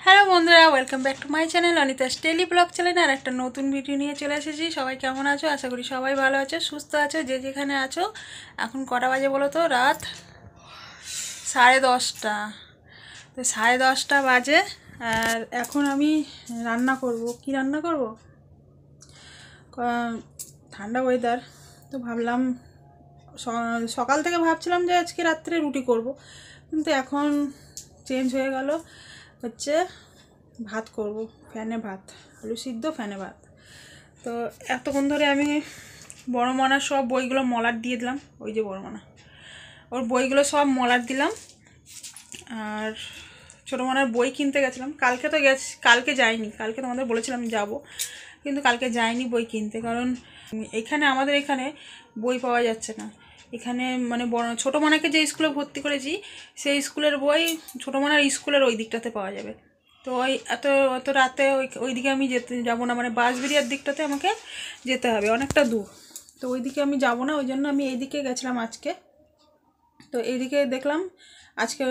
Hello বন্ধুরা, welcome back to my channel Anita's daily blog channel. আর একটা নতুন ভিডিও নিয়ে চলে এসেছি। সবাই কেমন আছো? আশা করি সবাই ভালো আছো, সুস্থ আছো, যে যেখানে আছো। এখন কটা বাজে বলো তো? রাত 10:30। তো 10:30 বাজে। আর এখন আমি রান্না করব। কি রান্না করব? ঠান্ডা ওয়েদার, তো ভাবলাম সকাল থেকে ভাবছিলাম যে আজকে রাত্রে রুটি করব, কিন্তু এখন চেঞ্জ হয়ে গেল, হচ্ছে ভাত করব। ফ্যানে ভাত, আলু সিদ্ধ, ফ্যানে ভাত। তো এতক্ষণ ধরে আমি বড় মনার সব বইগুলো মলাট দিয়ে দিলাম। ওই যে বড় মনা, ওর বইগুলো সব মলাট দিলাম। আর ছোটো মনার বই কিনতে গেছিলাম। কালকে যাইনি। কালকে তোমাদের বলেছিলাম যাব, কিন্তু কালকে যাইনি বই কিনতে, কারণ আমাদের এখানে বই পাওয়া যাচ্ছে না। এখানে মানে ছোটো মনাকে যে স্কুলে ভর্তি করেছি, সেই স্কুলের বই ছোটো মনার স্কুলের ওই দিকটাতে পাওয়া যাবে। তো ওই এত রাতে ওইদিকে আমি যাবো না, মানে বাঁশবেড়িয়ার দিকটাতে আমাকে যেতে হবে, অনেকটা দূর। তো ওইদিকে আমি যাব না, ওই জন্য আমি এইদিকে গেছিলাম আজকে। তো এইদিকে দেখলাম আজকে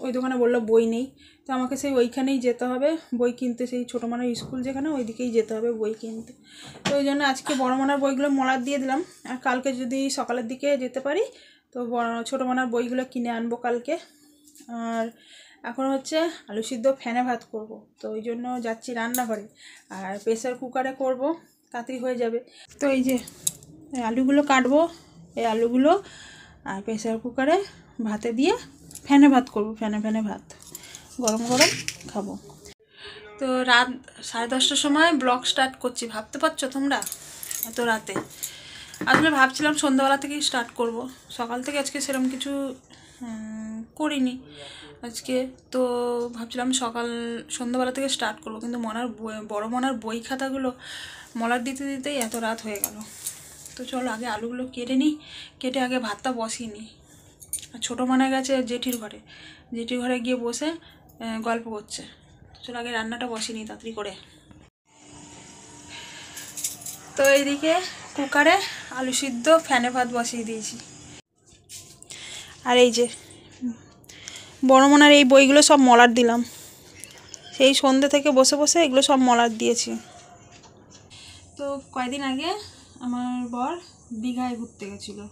ওই দোকানে বললো বই নেই, তো আমাকে সেই ওইখানেই যেতে হবে বই কিনতে। সেই ছোটো মানের স্কুল যেখানে, ওইদিকেই যেতে হবে বই কিনতে। তো ওই জন্য আজকে বড় মানার বইগুলো মলার দিয়ে দিলাম। আর কালকে যদি সকালের দিকে যেতে পারি, তো ছোটো মানার বইগুলো কিনে আনবো কালকে। আর এখন হচ্ছে আলু সিদ্ধ ফ্যানে ভাত করব, তো ওই জন্য যাচ্ছি রান্নাঘরে। আর প্রেসার কুকারে করব, তাড়াতাড়ি হয়ে যাবে। তো এই যে আলুগুলো কাটবো, এই আলুগুলো আর প্রেসার কুকারে ভাতে দিয়ে ফ্যানে ভাত করব। ফ্যানে ভাত গরম গরম খাবো। তো রাত 10:30টার সময় ব্লগ স্টার্ট করছি। ভাবতে পারছো তোমরা? এত রাতে আসলে ভাবছিলাম সন্ধ্যাবেলা থেকেই স্টার্ট করব। সকাল থেকে আজকে সেরকম কিছু করিনি আজকে। তো ভাবছিলাম সন্ধ্যাবেলা থেকে স্টার্ট করব, কিন্তু বড় মনার বই খাতাগুলো মলার দিতে দিতেই এত রাত হয়ে গেল। তো চলো আগে আলুগুলো কেটে নিই, কেটে আগে ভাতটা বসিয়ে নিই। আর ছোটো মনে গেছে জেঠির ঘরে গিয়ে বসে গল্প করছে। চলো আগে রান্নাটা বসিয়ে নিই তাড়াতাড়ি করে। তো এইদিকে কুকারে আলু সিদ্ধ ফ্যানে ভাত বসিয়ে দিয়েছি। আর এই যে বড় মনার এই বইগুলো সব মলাট দিলাম। সেই সন্ধ্যে থেকে বসে বসে এগুলো সব মলাট দিয়েছি। তো কয়েকদিন আগে আমার বর দীঘায় ঘুরতে গেছিলো।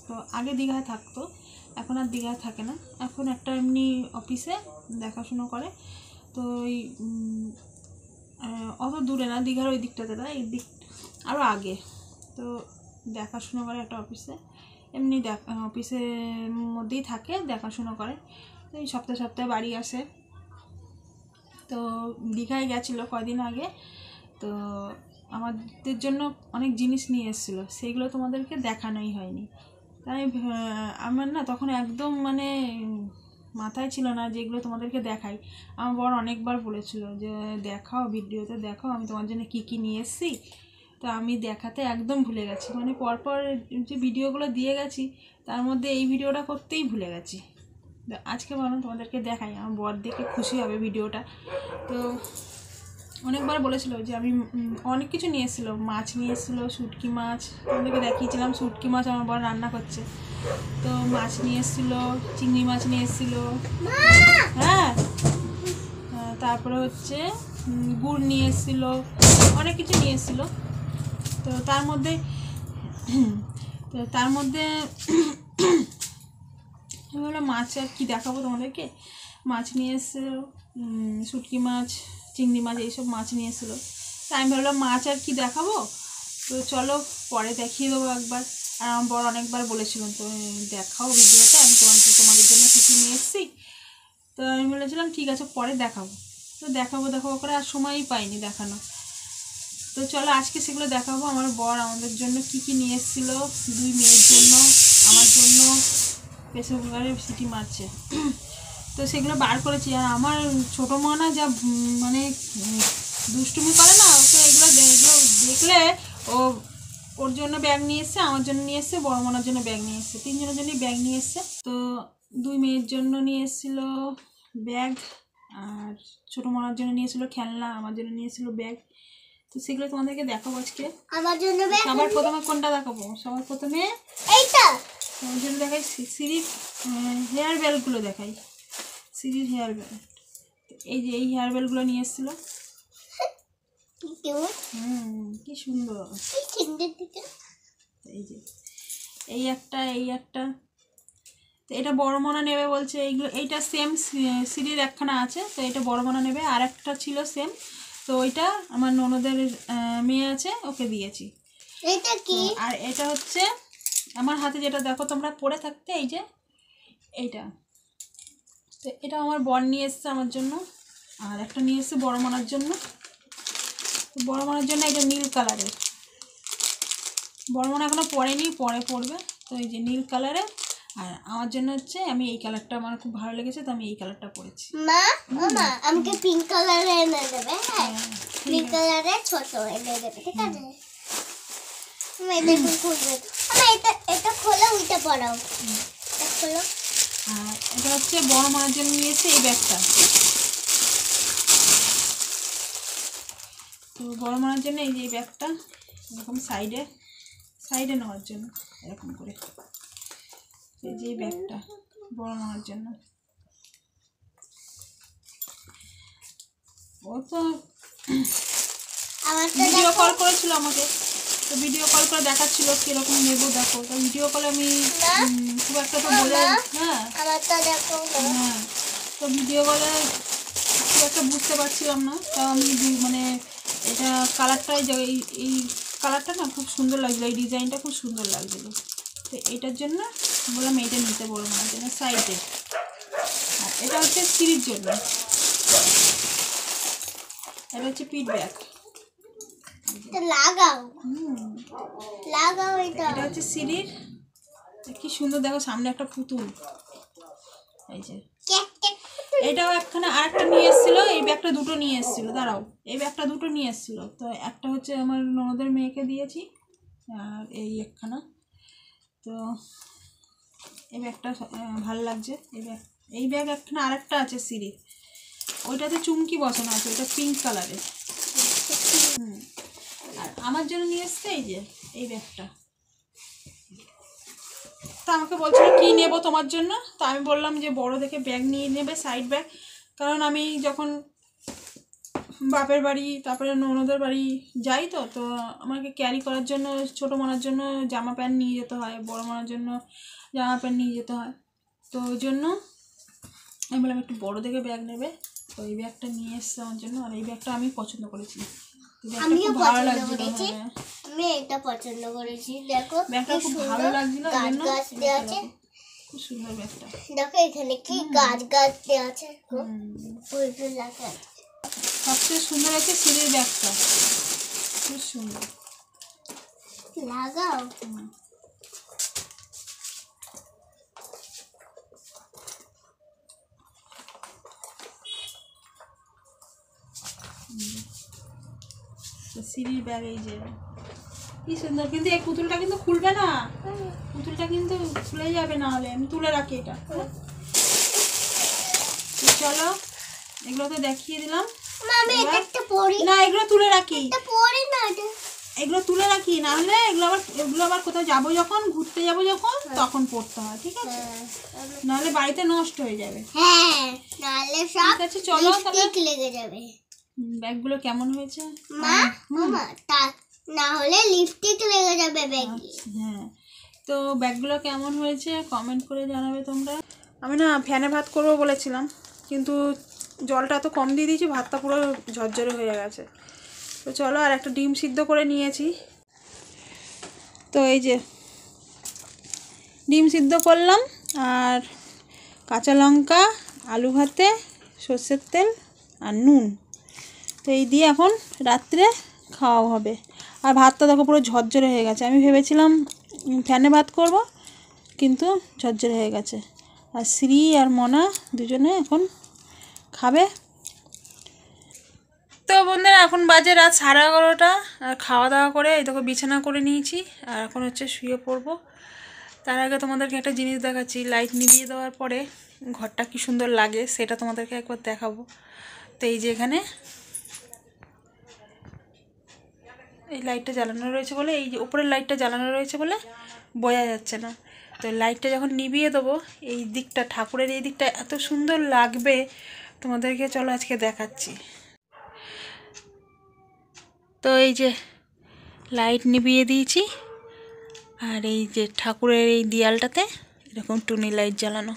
তো আগে দীঘায় থাকতো, এখন আর দীঘায় থাকে না। এখন একটা এমনি অফিসে দেখাশুনো করে। তো ওই অত দূরে না, দীঘার ওই দিকটাতে না, এই দিক আরও আগে। তো দেখাশুনো করে একটা অফিসে, এমনি অফিসের মধ্যেই থাকে, দেখাশুনো করে। তো এই সপ্তাহে সপ্তাহে বাড়ি আসে। তো দীঘায় গেছিলো কয়দিন আগে। তো আমাদের জন্য অনেক জিনিস নিয়ে এসেছিলো, সেইগুলো তোমাদেরকে দেখানোই হয়নি। তাই আমার না তখন একদম মানে মাথায় ছিল না যেগুলো তোমাদেরকে দেখাই। আমার বর অনেকবার বলেছিল যে দেখাও, ভিডিওতে দেখাও আমি তোমার জন্য কী কী নিয়ে এসেছি। তো আমি দেখাতে একদম ভুলে গেছি, মানে পরপর যে ভিডিওগুলো দিয়ে গেছি তার মধ্যে এই ভিডিওটা করতেই ভুলে গেছি। আজকে ভাবলাম তোমাদেরকে দেখাই, আমার বর দেখে খুশি হবে ভিডিওটা। তো অনেকবার বলেছিল যে আমি অনেক কিছু নিয়ে এসেছিলো, মাছ নিয়ে এসেছিলো, শুটকি মাছ তোমাদেরকে দেখিয়েছিলাম। শুটকি মাছ আমার বর রান্না করছে। তো মাছ নিয়ে এসেছিলো, চিংড়ি মাছ নিয়ে এসেছিলো, হ্যাঁ। তারপরে হচ্ছে গুড় নিয়ে এসেছিলো, অনেক কিছু নিয়ে এসেছিলো। তো তার মধ্যে আমি বললাম মাছ আর কি দেখাবো তোমাদেরকে। মাছ নিয়ে এসেছিলো, শুটকি মাছ, চিংড়ি মাছ, এইসব মাছ নিয়ে এসেছিলো। তাই আমি ভাবলাম মাছ আর কি দেখাবো, তো চলো পরে দেখিয়ে দেবো একবার। আর আমার বড় অনেকবার বলেছিলাম তো দেখাও ভিডিওতে আমি তোমাদের জন্য কিছু নিয়ে এসেছি। তো আমি বলেছিলাম ঠিক আছে পরে দেখাবো। তো দেখাবো করে আর সময়ই পাইনি দেখানো। তো চলো আজকে সেগুলো দেখাবো। আমার বর আমাদের জন্য কী কী নিয়ে এসেছিলো, 2 মেয়ের জন্য, আমার জন্য। প্রেসার কুকারে সিটি মারছে। তো সেগুলো বার করেছি। আর আমার ছোটো মনা যা মানে দুষ্টুমি করে না, ওকে এগুলো দেখলে ওর জন্য ব্যাগ নিয়ে এসছে, আমার জন্য নিয়ে এসছে, বড় মনার জন্য ব্যাগ নিয়ে এসছে, 3 জনের জন্যই ব্যাগ নিয়ে এসছে। তো 2 মেয়ের জন্য নিয়ে এসেছিলো ব্যাগ, আর ছোটো মনার জন্য নিয়ে এসেছিলো খেলনা, আমার জন্য নিয়ে এসেছিলো ব্যাগ। তো সেগুলো তোমাদেরকে দেখাবো আজকে। আমার জন্য সবার প্রথমে কোনটা দেখাবো? সবার প্রথমে এইটা আমার জন্য দেখাই সিঁড়ির হেয়ার বেল্টগুলো দেখাই। সিঁড়ির হেয়ার বেল্ট, তো এই যে এই হেয়ার বেলগুলো নিয়ে এসেছিলো। কি সুন্দর। এই যে এই একটা তো এটা বড় মনা নেবে বলছে। এইগুলো এইটা সেম সিরির একখানা আছে, তো এটা বড় মনা নেবে। আর একটা ছিল সেম, তো ওইটা আমার ননদের মেয়ে আছে, ওকে দিয়েছি। এটা কি? আর এটা হচ্ছে আমার হাতে যেটা দেখো তোমরা পরে থাকতে, এই যে এইটা, তো এটা আমার বর নিয়ে এসছে আমার জন্য। আর একটা নিয়ে এসছে বড় মনার জন্য। বড় মনার জন্য এটা নীল কালারের। বড় মনা এখনো পরেনি, পরে পরবে। তো এই যে নীল কালারের। আর আমার জন্য হচ্ছে আমি এই কালারটা আমার খুব ভালো লেগেছে, তো আমি এই কালারটা পরেছি। মা আমাকে পিঙ্ক কালারে এনে দেবে। হ্যাঁ, পিঙ্ক কালারে ছোট এনে দেবে, ঠিক আছে? এটা খোলো, ওইটা পরাও। এটা খোলো। আর এটা হচ্ছে বড় মার জন্য নিয়েছে এই ব্যাগটা। তো বড় মার জন্য এই যে এই ব্যাগটা এরকম সাইডে নেওয়ার জন্য এরকম করে। এই যে ব্যাগটা বড় মার জন্য। ও তো ভিডিও কল করেছিল আমাকে, তো ভিডিও কল করে দেখাচ্ছিল কিরকম নেবো। দেখো, তো ভিডিও কলে আমি খুব একটা তো বোঝা, হ্যাঁ হ্যাঁ, তো ভিডিও কলে খুব একটা বুঝতে পারছিলাম না। তাও আমি মানে এটা কালারটাই এই কালারটা না খুব সুন্দর লাগছিলো, এই ডিজাইনটা খুব সুন্দর লাগছিলো। তো এটার জন্য বললাম এইটা নিতে বলবো না জন্য সাইডে। আর এটা হচ্ছে সিঁড়ির জন্য, এটা হচ্ছে পিট ব্যাগ। লাগাও এটা হচ্ছে সিঁড়ির। কি সুন্দর দেখো, সামনে একটা পুতুল। এই যে এটাও একখানা আরেকটা নিয়ে এসেছিলো। এই ব্যাগটা দুটো নিয়ে এসেছিলো। দাঁড়াও, এই ব্যাগটা দুটো নিয়ে এসেছিলো। তো একটা হচ্ছে আমার ননদের মেয়েকে দিয়েছি, আর এই একখানা। তো এই ব্যাগটা ভালো লাগছে। এই ব্যাগ একখানা আরেকটা আছে সিঁড়ির, ওইটাতে চুমকি বসানো আছে, ওইটা পিঙ্ক কালারের। আর আমার জন্য নিয়ে এসছে এই যে এই ব্যাগটা। তো আমাকে বলছিল কী নেবো তোমার জন্য, তো আমি বললাম যে বড় দেখে ব্যাগ নিয়ে নেবে, সাইড ব্যাগ। কারণ আমি যখন বাপের বাড়ি তারপরে ননদের বাড়ি যাই, তো তো আমাকে ক্যারি করার জন্য ছোটো মানার জন্য জামা প্যান্ট নিয়ে যেতে হয়, বড় মানার জন্য জামা প্যান্ট নিয়ে যেতে হয়। তো ওই জন্য আমি বললাম একটু বড় দেখে ব্যাগ নেবে, তো এই ব্যাগটা নিয়ে এসছে আমার জন্য। আর এই ব্যাগটা আমি পছন্দ করেছি, আমিও পছন্দ করেছি। আমি এটা পছন্দ করেছি। দেখো ব্যাগটা খুব ভালো লাগছিল, গাছ দেওয়া আছে, খুব সুন্দর ব্যাগটা। দেখো এখানে কি গাছ দেওয়া আছে। সবচেয়ে সুন্দর আছে সিঁড়ির ব্যাগটা, খুব সুন্দর। লাগাও। সিঁড়ির ব্যাগ এই যে কি সুন্দর। কিন্তু এই পুতুলটা কিন্তু খুলবে না, পুতুলটা কিন্তু খুলে যাবে, না হলে আমি তুলে রাখি এটা। চলো, এগুলো তো দেখিয়ে দিলাম। না, এগুলো তুলে রাখি, এগুলো তুলে রাখি, না হলে এগুলো আবার কোথাও যাবো যখন, ঘুরতে যাবো যখন, তখন পড়তে হয়, ঠিক আছে? নাহলে বাড়িতে নষ্ট হয়ে যাবে। হ্যাঁ, নাহলে সব ঠিক আছে, চলো তাহলে লেগে যাবে। ব্যাগগুলো কেমন হয়েছে? না হলে লিপস্টিক লেগে যাবে ব্যাগে। হ্যাঁ, তো ব্যাগগুলো কেমন হয়েছে কমেন্ট করে জানাবে তোমরা। আমি না ফ্যানে ভাত করবো বলেছিলাম, কিন্তু জলটা এত কম দিয়ে দিয়েছি, ভাতটা পুরো ঝরঝরে হয়ে গেছে। তো চলো, আর একটা ডিম সিদ্ধ করে নিয়েছি। তো এই যে ডিম সিদ্ধ করলাম, আর কাঁচা লঙ্কা, আলু ভাতে, সর্ষের তেল আর নুন, তো এই দিয়ে এখন রাত্রে খাওয়া হবে। আর ভাতটা দেখো পুরো ঝরঝরে হয়ে গেছে। আমি ভেবেছিলাম ফ্যানে ভাত করব, কিন্তু ঝরঝরে হয়ে গেছে। আর শ্রী আর মনা দুজনে এখন খাবে। তো বন্ধুরা, এখন বাজে রাত 11:30। আর খাওয়া দাওয়া করে এই দেখো বিছানা করে নিয়েছি, আর এখন হচ্ছে শুয়ে পড়বো। তার আগে তোমাদেরকে একটা জিনিস দেখাচ্ছি। লাইট নিভিয়ে দেওয়ার পরে ঘরটা কি সুন্দর লাগে সেটা তোমাদেরকে একবার দেখাবো। তো এই যে এখানে এই লাইটটা জ্বালানো রয়েছে বলে, এই যে উপরের লাইটটা জ্বালানো রয়েছে বলে বোঝা যাচ্ছে না। তো লাইটটা যখন নিভিয়ে দেবো, এই দিকটা ঠাকুরের এই দিকটা এত সুন্দর লাগবে, তোমাদেরকে চলো আজকে দেখাচ্ছি। তো এই যে লাইট নিভিয়ে দিয়েছি, আর এই যে ঠাকুরের এই দেয়ালটাতে এরকম টুনি লাইট জ্বালানো।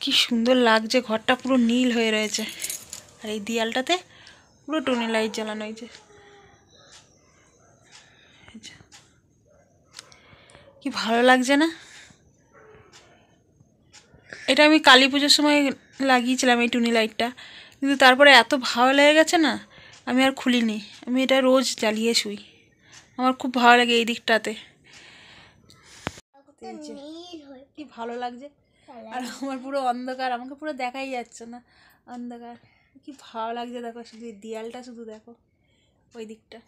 কি সুন্দর লাগছে, ঘরটা পুরো নীল হয়ে রয়েছে, আর এই দেয়ালটাতে পুরো টুনি লাইট জ্বালানো। এই যে কি ভালো লাগছে না? এটা আমি কালী পুজোর সময় লাগিয়েছিলাম এই টুনি লাইটটা, কিন্তু তারপরে এত ভালো লেগে গেছে না, আমি আর খুলিনি। আমি এটা রোজ জ্বালিয়ে শুই, আমার খুব ভালো লাগে এই দিকটাতে। কি ভালো লাগছে, আর আমার পুরো অন্ধকার, আমাকে পুরো দেখাই যাচ্ছে না, অন্ধকার। কি ভালো লাগছে দেখো, শুধু দেয়ালটা শুধু দেখো ওই দিকটা।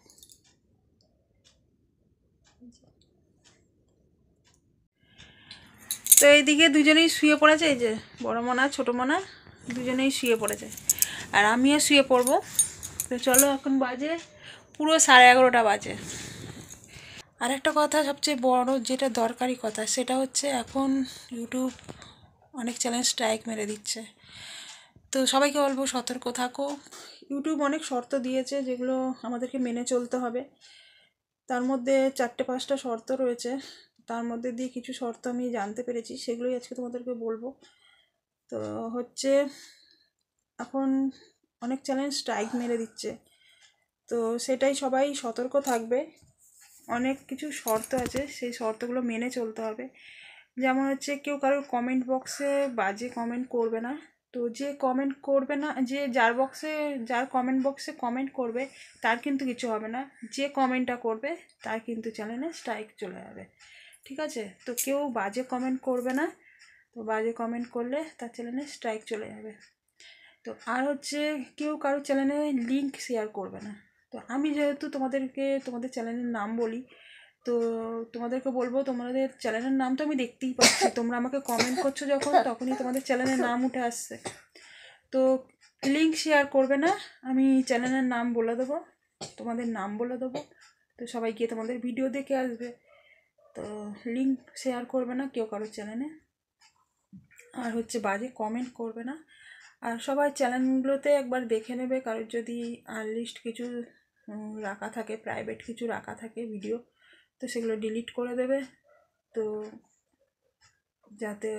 তো এইদিকে দুজনেই শুয়ে পড়েছে, এই যে বড় মনা ছোটো মনা দুজনেই শুয়ে পড়েছে, আর আমিও শুয়ে পড়বো। তো চলো, এখন বাজে পুরো 11:30 বাজে। আর একটা কথা, সবচেয়ে বড় যেটা দরকারি কথা, সেটা হচ্ছে এখন ইউটিউব অনেক চ্যানেল স্ট্রাইক মেরে দিচ্ছে। তো সবাইকে বলবো সতর্ক থাকো। ইউটিউব অনেক শর্ত দিয়েছে যেগুলো আমাদেরকে মেনে চলতে হবে। তার মধ্যে 4-5টা শর্ত রয়েছে, তার মধ্যে দিয়ে কিছু শর্ত আমি জানতে পেরেছি, সেগুলোই আজকে তোমাদেরকে বলবো। তো হচ্ছে, এখন অনেক চ্যানেল স্ট্রাইক মেরে দিচ্ছে, তো সেটাই সবাই সতর্ক থাকবে। অনেক কিছু শর্ত আছে, সেই শর্তগুলো মেনে চলতে হবে। যেমন হচ্ছে, কেউ কারোর কমেন্ট বক্সে বাজে কমেন্ট করবে না। তো যে কমেন্ট করবে না, যার কমেন্ট বক্সে কমেন্ট করবে তার কিন্তু কিছু হবে না, যে কমেন্টটা করবে তার কিন্তু চ্যানেলে স্ট্রাইক চলে যাবে। ঠিক আছে? তো কেউ বাজে কমেন্ট করবে না, তো বাজে কমেন্ট করলে তার চ্যানেলে স্ট্রাইক চলে যাবে। তো আর হচ্ছে, কেউ কারোর চ্যানেলে লিঙ্ক শেয়ার করবে না। তো আমি যেহেতু তোমাদের চ্যানেলের নাম বলি, তো তোমাদেরকে বলবো, তোমাদের চ্যানেলের নাম তো আমি দেখতেই পাচ্ছি, তোমরা আমাকে কমেন্ট করছো যখন, তখনই তোমাদের চ্যানেলের নাম উঠে আসছে। তো লিঙ্ক শেয়ার করবে না, আমি চ্যানেলের নাম বলে দেবো, তোমাদের নাম বলে দেবো, তো সবাই গিয়ে তোমাদের ভিডিও দেখে আসবে। তো লিঙ্ক শেয়ার করবে না কেউ কারোর চ্যানেলে, আর হচ্ছে বাজে কমেন্ট করবে না। আর সবাই চ্যানেলগুলোতে একবার দেখে নেবে, কারোর যদি আনলিস্ট কিছু রাখা থাকে, প্রাইভেট কিছু রাখা থাকে ভিডিও, তো সেগুলো ডিলিট করে দেবে। তো যাতে,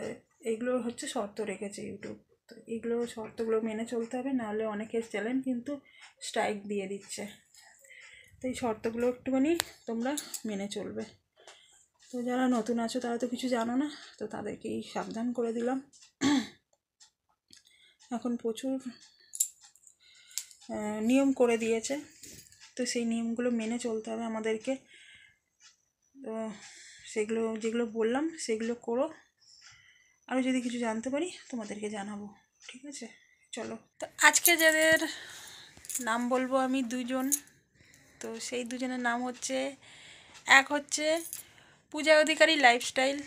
এগুলো হচ্ছে শর্ত রেখেছে ইউটিউব, তো এগুলো শর্তগুলো মেনে চলতে হবে, নাহলে অনেকের চ্যানেল কিন্তু স্ট্রাইক দিয়ে দিচ্ছে। তো এই শর্তগুলো একটুখানি তোমরা মেনে চলবে। তো যারা নতুন আছো তারা তো কিছু জানো না, তো তাদেরকেই সাবধান করে দিলাম। এখন প্রচুর নিয়ম করে দিয়েছে, তো সেই নিয়মগুলো মেনে চলতে হবে আমাদেরকে। তো সেগুলো, যেগুলো বললাম সেগুলো করো। আরও যদি কিছু জানতে পারি তোমাদেরকে জানাবো, ঠিক আছে? চলো, তো আজকে যাদের নাম বলবো আমি দুজন, তো সেই দুজনের নাম হচ্ছে, এক হচ্ছে পূজা অধিকারী লাইফস্টাইল,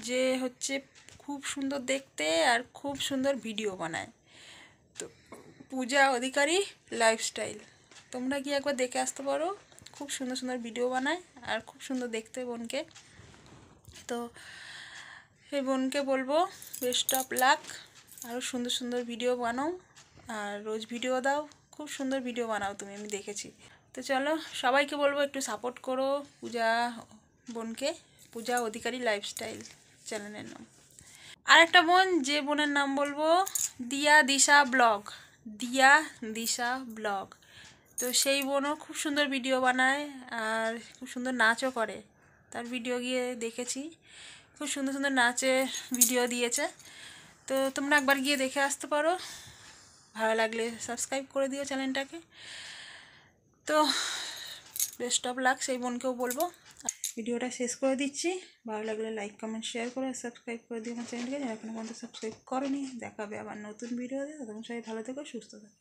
যে হচ্ছে খুব সুন্দর দেখতে আর খুব সুন্দর ভিডিও বানায়। তো পূজা অধিকারী লাইফস্টাইল, তোমরা গিয়ে একবার দেখে আসতে পারো, খুব সুন্দর সুন্দর ভিডিও বানায় আর খুব সুন্দর দেখতে বোনকে। তো সেই বোনকে বলবো বেস্ট অফ লাক, আরও সুন্দর সুন্দর ভিডিও বানাও, আর রোজ ভিডিও দাও, খুব সুন্দর ভিডিও বানাও তুমি, আমি দেখেছি। তো চলো, সবাইকে বলবো একটু সাপোর্ট করো পূজা বোনকে, পূজা অধিকারী লাইফস্টাইল চ্যানেলের নাম। আর একটা বোন, যে বোনের নাম বলবো দিয়া দিশা ব্লগ, দিয়া দিশা ব্লগ। তো সেই বোনও খুব সুন্দর ভিডিও বানায় আর খুব সুন্দর নাচও করে, তার ভিডিও গিয়ে দেখেছি, খুব সুন্দর সুন্দর নাচের ভিডিও দিয়েছে। তো তোমরা একবার গিয়ে দেখে আসতে পারো, ভালো লাগলে সাবস্ক্রাইব করে দিও চ্যানেলটাকে। তো বেস্ট অফ লাক সেই বোনকেও বলবো। ভিডিওটা শেষ করে দিচ্ছি, ভালো লাগলে লাইক কমেন্ট শেয়ার করে সাবস্ক্রাইব করে দিও আমার চ্যানেলকে, যারা এখনো পর্যন্ত সাবস্ক্রাইব করোনি। দেখা হবে আবার নতুন ভিডিও দিয়ে, তখন সবাই ভালো থেকো, সুস্থ থাকো।